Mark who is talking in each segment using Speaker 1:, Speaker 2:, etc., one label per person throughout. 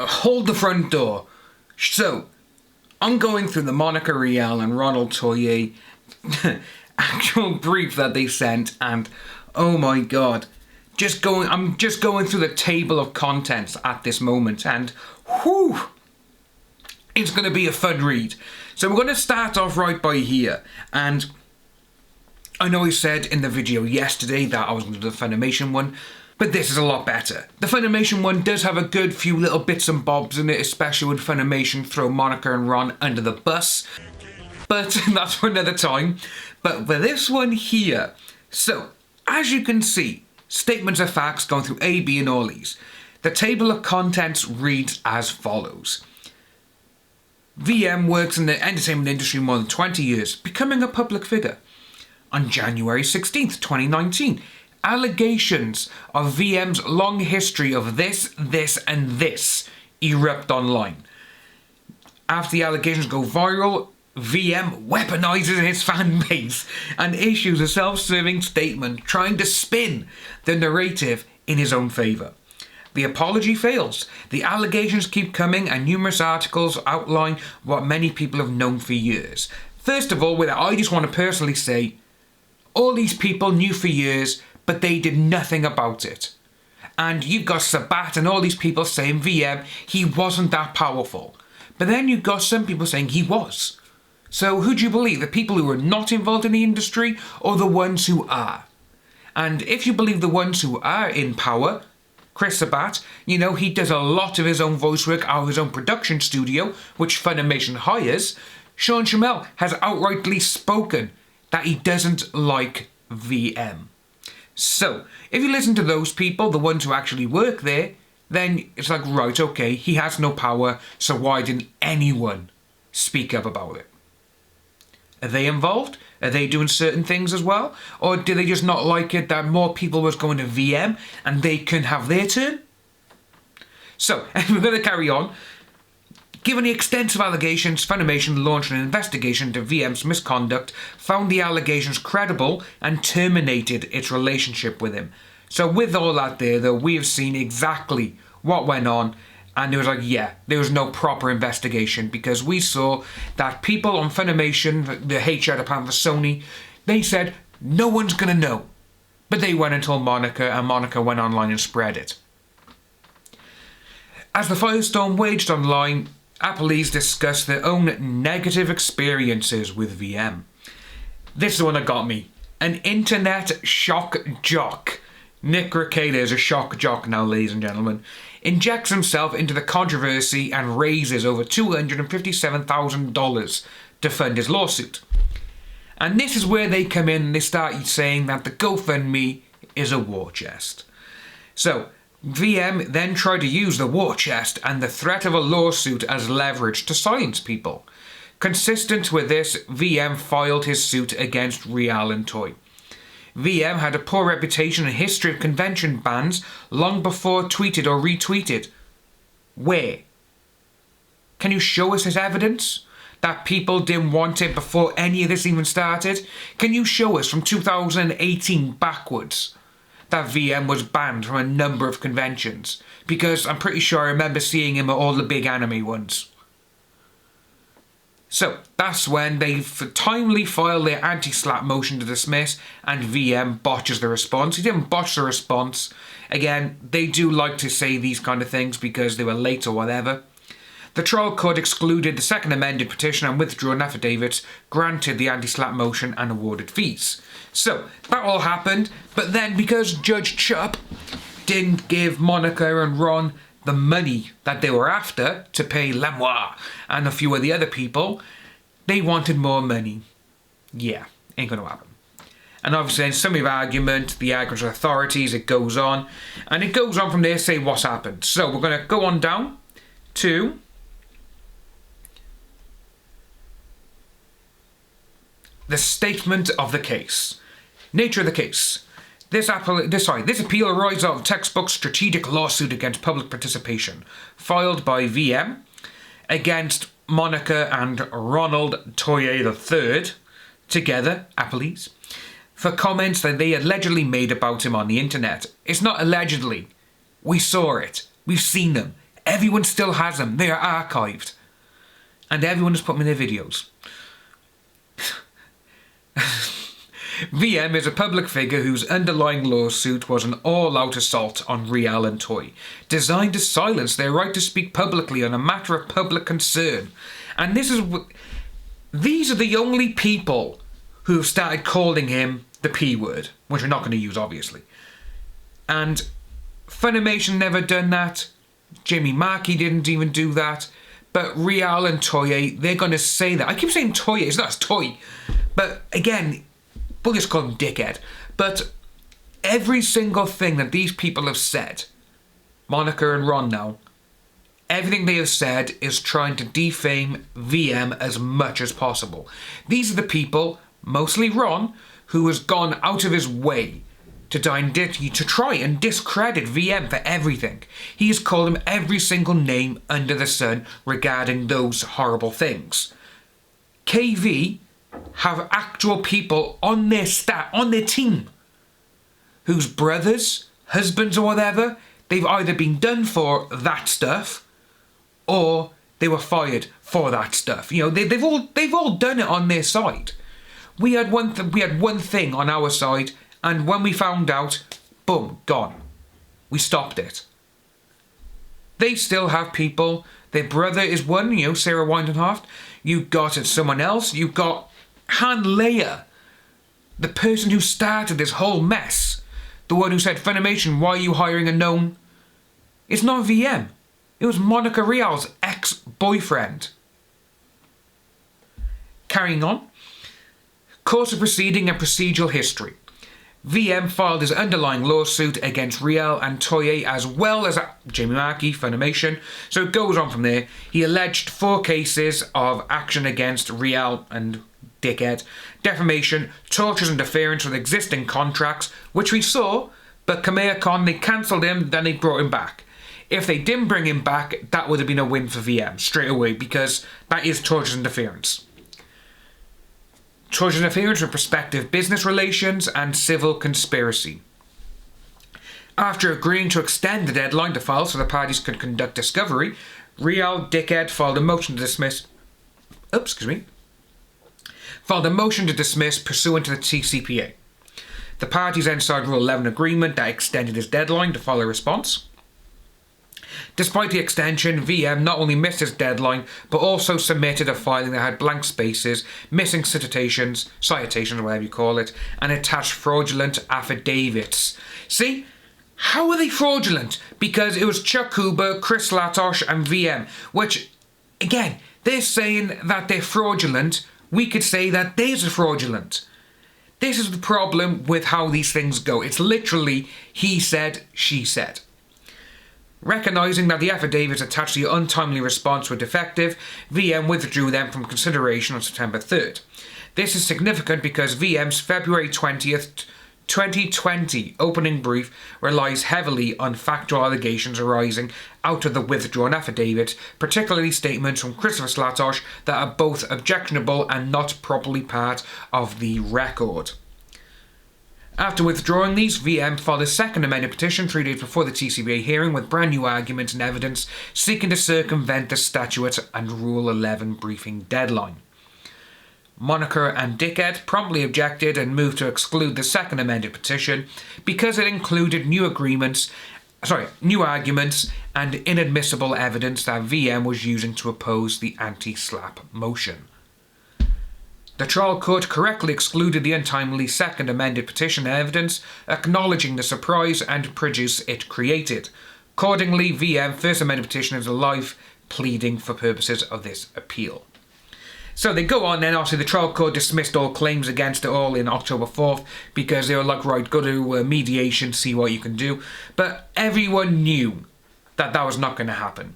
Speaker 1: hold the front door. So, I'm going through the MoRonica, Rial and Ronald Toye actual brief that they sent, and oh my god, I'm just going through the table of contents at this moment, and whew, it's going to be a fun read. So we're going to start off right by here, and I know I said in the video yesterday that I was going to do the Funimation one, but this is a lot better. The Funimation one does have a good few little bits and bobs in it, especially when Funimation throw MoRonica and Ron under the bus. But that's for another time. But for this one here, so as you can see, statements of facts going through A, B and all these. The table of contents reads as follows. VM works in the entertainment industry more than 20 years, becoming a public figure. On January 16th, 2019, allegations of VM's long history of this and this erupt online. After the allegations go viral, VM weaponizes his fan base and issues a self-serving statement trying to spin the narrative in his own favour. The apology fails. The allegations keep coming and numerous articles outline what many people have known for years. First of all, I just want to personally say, all these people knew for years, but they did nothing about it. And you've got Sabat and all these people saying VM, he wasn't that powerful. But then you've got some people saying he was. So who do you believe? The people who are not involved in the industry or the ones who are? And if you believe the ones who are in power, Chris Sabat, he does a lot of his own voice work out of his own production studio, which Funimation hires. Sean Shamel has outrightly spoken that he doesn't like VM. So, if you listen to those people, the ones who actually work there, then it's like, right, okay, he has no power, so why didn't anyone speak up about it? Are they involved? Are they doing certain things as well? Or do they just not like it that more people was going to VM and they can have their turn? So, we're going to carry on. Given the extensive allegations, Funimation launched an investigation into VM's misconduct, found the allegations credible, and terminated its relationship with him. So with all that there, though, we have seen exactly what went on, and there was no proper investigation, because we saw that people on Funimation, the HR department for Sony, they said, no one's going to know. But they went and told MoRonica, and MoRonica went online and spread it. As the firestorm waged online, Appellees discussed their own negative experiences with VM. This is the one that got me. An internet shock jock. Nick Recader is a shock jock now, ladies and gentlemen. Injects himself into the controversy and raises over $257,000 to fund his lawsuit. And this is where they come in and they start saying that the GoFundMe is a war chest. So, VM then tried to use the war chest and the threat of a lawsuit as leverage to silence people. Consistent with this, VM filed his suit against Rial and Toye. VM had a poor reputation and history of convention bans long before tweeted or retweeted. Where? Can you show us his evidence? That people didn't want it before any of this even started? Can you show us from 2018 backwards that VM was banned from a number of conventions? Because I'm pretty sure I remember seeing him at all the big anime ones. So, that's when they timely file their anti-slap motion to dismiss, and VM botches the response. He didn't botch the response. Again, they do like to say these kind of things because they were late or whatever. The trial court excluded the second amended petition and withdrew an affidavit, granted the anti-slap motion and awarded fees. So, that all happened, but then because Judge Chupp didn't give MoRonica and Ron the money that they were after to pay Lemoir and a few of the other people, they wanted more money. Yeah, ain't gonna happen. And obviously in summary of argument, the arguments of authorities, it goes on. And it goes on from there, say what's happened. So we're gonna go on down to the statement of the case. Nature of the case. This appeal arises out of textbook strategic lawsuit against public participation, filed by VM against MoRonica and Ronald Toye III, together, appellees, for comments that they allegedly made about him on the internet. It's not allegedly. We saw it. We've seen them. Everyone still has them. They are archived. And everyone has put them in their videos. VM is a public figure whose underlying lawsuit was an all-out assault on Rial and Toye, designed to silence their right to speak publicly on a matter of public concern. And these are the only people who have started calling him the P word, which we're not going to use, obviously. And Funimation never done that. Marchi didn't even do that. But Rial and Toye, they're going to say that. I keep saying Toye, it's not Toye. But again, we'll just call him dickhead. But every single thing that these people have said, Monica and Ron now, everything they have said is trying to defame VM as much as possible. These are the people, mostly Ron, who has gone out of his way to try and discredit VM for everything. He has called him every single name under the sun regarding those horrible things. KV have actual people on their team whose brothers, husbands or whatever, they've either been done for that stuff or they were fired for that stuff. You know, they've all done it on their side. We had one thing on our side, and when we found out, boom, gone. We stopped it. They still have people. Their brother is one, you know, Sarah Windenhoft. You got someone else. You got Han Leia, the person who started this whole mess. The one who said, Funimation, why are you hiring a known? It's not VM. It was Monica Rial's ex-boyfriend. Carrying on. Course of proceeding and procedural history. VM filed his underlying lawsuit against Rial and Toye as well as Marchi, Funimation. So it goes on from there. He alleged 4 cases of action against Rial and dickhead, defamation, tortious interference with existing contracts, which we saw, but Kamea-Con, they cancelled him, then they brought him back. If they didn't bring him back, that would have been a win for VM straight away, because that is tortious interference. Tortious interference with prospective business relations and civil conspiracy. After agreeing to extend the deadline to file so the parties could conduct discovery, Rial dickhead filed a motion to dismiss pursuant to the TCPA. The parties then signed Rule 11 agreement that extended his deadline to file a response. Despite the extension, VM not only missed his deadline, but also submitted a filing that had blank spaces, missing citations, whatever you call it, and attached fraudulent affidavits. See? How are they fraudulent? Because it was Chuck Huber, Chris Latosh, and VM, which, again, they're saying that they're fraudulent. We could say that theirs are fraudulent. This is the problem with how these things go. It's literally he said, she said. Recognising that the affidavits attached to the untimely response were defective, VM withdrew them from consideration on September 3rd. This is significant because VM's February 20th, 2020 opening brief relies heavily on factual allegations arising out of the withdrawn affidavits, particularly statements from Christopher Slatosh that are both objectionable and not properly part of the record. After withdrawing these, VM filed a second amended petition 3 days before the TCPA hearing with brand new arguments and evidence seeking to circumvent the statute and Rule 11 briefing deadline. Monica and Dickhead promptly objected and moved to exclude the second amended petition because it included new arguments and inadmissible evidence that VM was using to oppose the anti-SLAPP motion. The trial court correctly excluded the untimely second amended petition evidence, acknowledging the surprise and prejudice it created. Accordingly, VM first amended petition is alive, pleading for purposes of this appeal. So they go on then, obviously the trial court dismissed all claims against it all in October 4th because they were like, right, go to mediation, see what you can do. But everyone knew that that was not going to happen.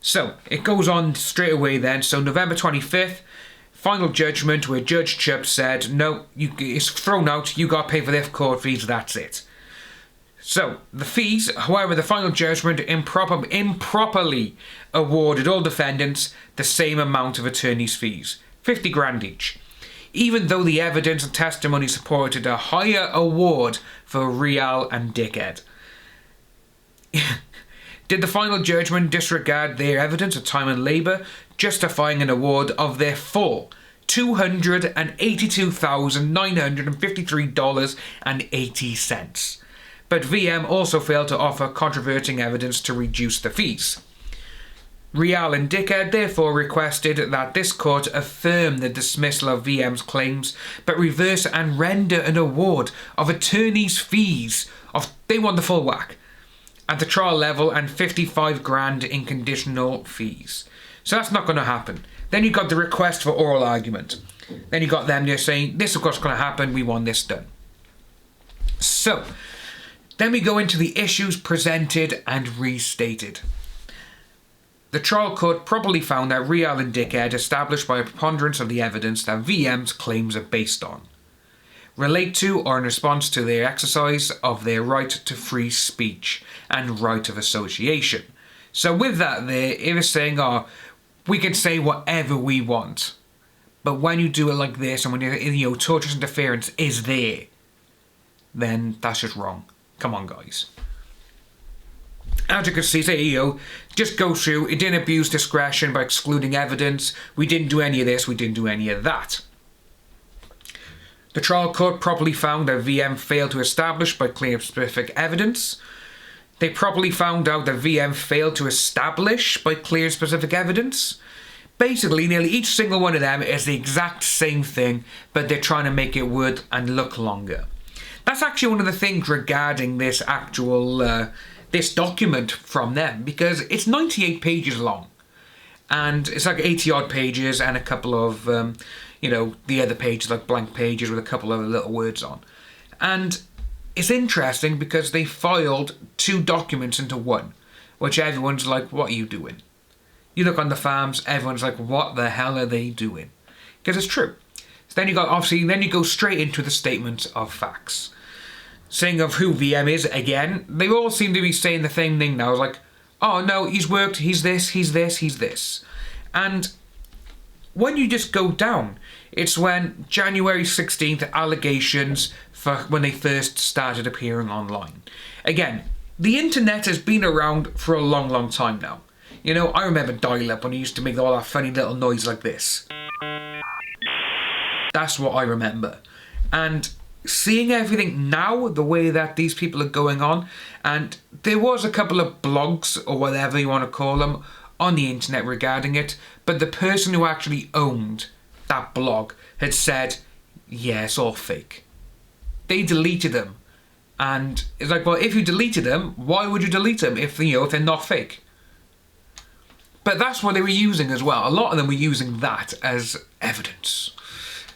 Speaker 1: So it goes on straight away then. So November 25th, final judgment where Judge Chubb said, no, it's thrown out, you got to pay for their court fees, that's it. So, the fees, however, the final judgment improperly awarded all defendants the same amount of attorney's fees, 50 grand each, even though the evidence and testimony supported a higher award for Rial and Dickhead. Did the final judgment disregard their evidence of time and labour, justifying an award of their full $282,953.80. But VM also failed to offer controverting evidence to reduce the fees. Rial and Dickhead therefore requested that this court affirm the dismissal of VM's claims, but reverse and render an award of attorneys' fees they want the full whack at the trial level and 55 grand in conditional fees. So that's not going to happen. Then you got the request for oral argument. Then you got them just saying, this is what's going to happen, we want this done. So, then we go into the issues presented and restated. The trial court properly found that Rial and Dickhead established by a preponderance of the evidence that VM's claims are based on, relate to or in response to their exercise of their right to free speech and right of association. So with that there, it was saying, we can say whatever we want. But when you do it like this, and when tortious interference is there, then that's just wrong. Come on, guys. As you can see, just go through, it didn't abuse discretion by excluding evidence, we didn't do any of this, we didn't do any of that. The trial court properly found that VM failed to establish by clear and specific evidence. They properly found out that VM failed to establish by clear and specific evidence. Basically, nearly each single one of them is the exact same thing, but they're trying to make it word and look longer. That's actually one of the things regarding this actual, this document from them, because it's 98 pages long. And it's like 80 odd pages and a couple of, the other pages, like blank pages with a couple of little words on. And it's interesting because they filed two documents into one, which everyone's like, what are you doing? You look on the farms, everyone's like, what the hell are they doing? Because it's true. So then you go straight into the statement of facts. Saying of who VM is, again, they all seem to be saying the same thing now. Like, oh no, he's worked, he's this, he's this, he's this. And when you just go down, it's when January 16th allegations for when they first started appearing online. Again, the internet has been around for a long, long time now. I remember dial-up when I used to make all that funny little noise like this. That's what I remember. And seeing everything now, the way that these people are going on, and there was a couple of blogs, or whatever you want to call them, on the internet regarding it, but the person who actually owned that blog had said, yeah, it's all fake. They deleted them. And it's like, well, if you deleted them, why would you delete them if they're not fake? But that's what they were using as well. A lot of them were using that as evidence.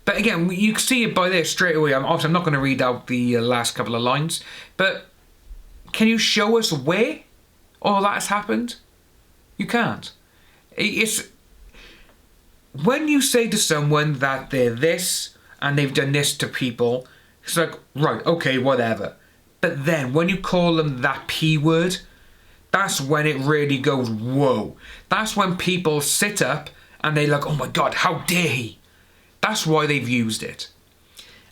Speaker 1: But again, you can see it by this straight away. I'm not going to read out the last couple of lines, but can you show us where all that has happened? You can't. It's when you say to someone that they're this and they've done this to people, it's like, right, okay, whatever. But then when you call them that P word, that's when it really goes, whoa. That's when people sit up and they're like, oh my God, how dare he? That's why they've used it.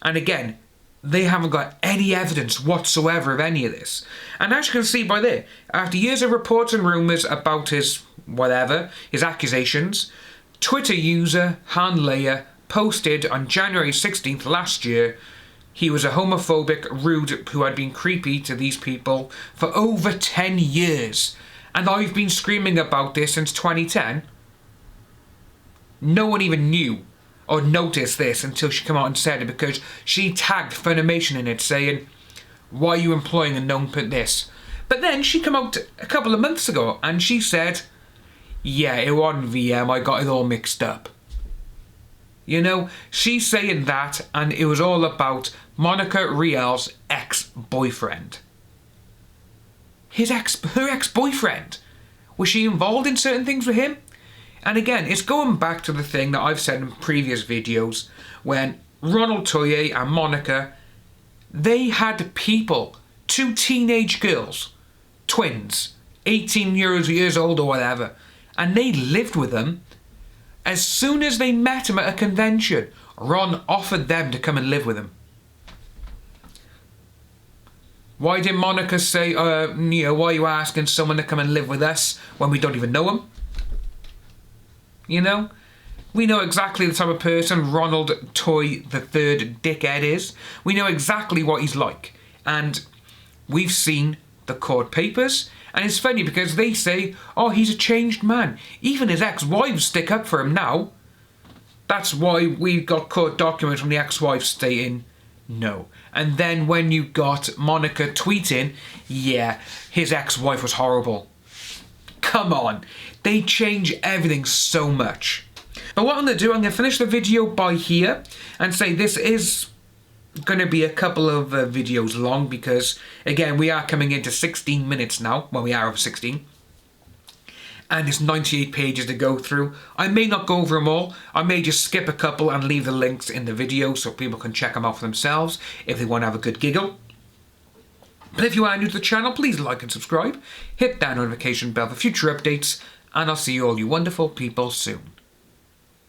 Speaker 1: And again, they haven't got any evidence whatsoever of any of this. And as you can see by there, after years of reports and rumours about his accusations, Twitter user Han Leia posted on January 16th last year, he was a homophobic, rude, who had been creepy to these people for over 10 years. And I've been screaming about this since 2010. No one even knew or noticed this until she came out and said it, because she tagged Funimation in it saying, why are you employing a known this? But then she came out a couple of months ago and she said, yeah, it wasn't VM, I got it all mixed up. She's saying that, and it was all about Monica Rial's ex-boyfriend. Her ex-boyfriend. Was she involved in certain things with him? And again, it's going back to the thing that I've said in previous videos, when Ronald Toye and Monica, they had people, two teenage girls, twins, 18 years old or whatever, and they lived with them. As soon as they met him at a convention, Ron offered them to come and live with him. Why did Monica say, you know, why are you asking someone to come and live with us when we don't even know him? You know? We know exactly the type of person Ronald Toye III dickhead is. We know exactly what he's like. And we've seen the court papers. And it's funny because they say, oh, he's a changed man. Even his ex-wives stick up for him now. That's why we got court documents from the ex-wife stating no. And then when you got Monica tweeting, yeah, his ex-wife was horrible. Come on. They change everything so much. But what I'm going to do, I'm going to finish the video by here and say this is going to be a couple of videos long because, again, we are coming into 16 minutes now. Well, we are over 16. And it's 98 pages to go through. I may not go over them all. I may just skip a couple and leave the links in the video so people can check them out for themselves if they want to have a good giggle. But if you are new to the channel, please like and subscribe. Hit that notification bell for future updates. And I'll see you all you wonderful people soon.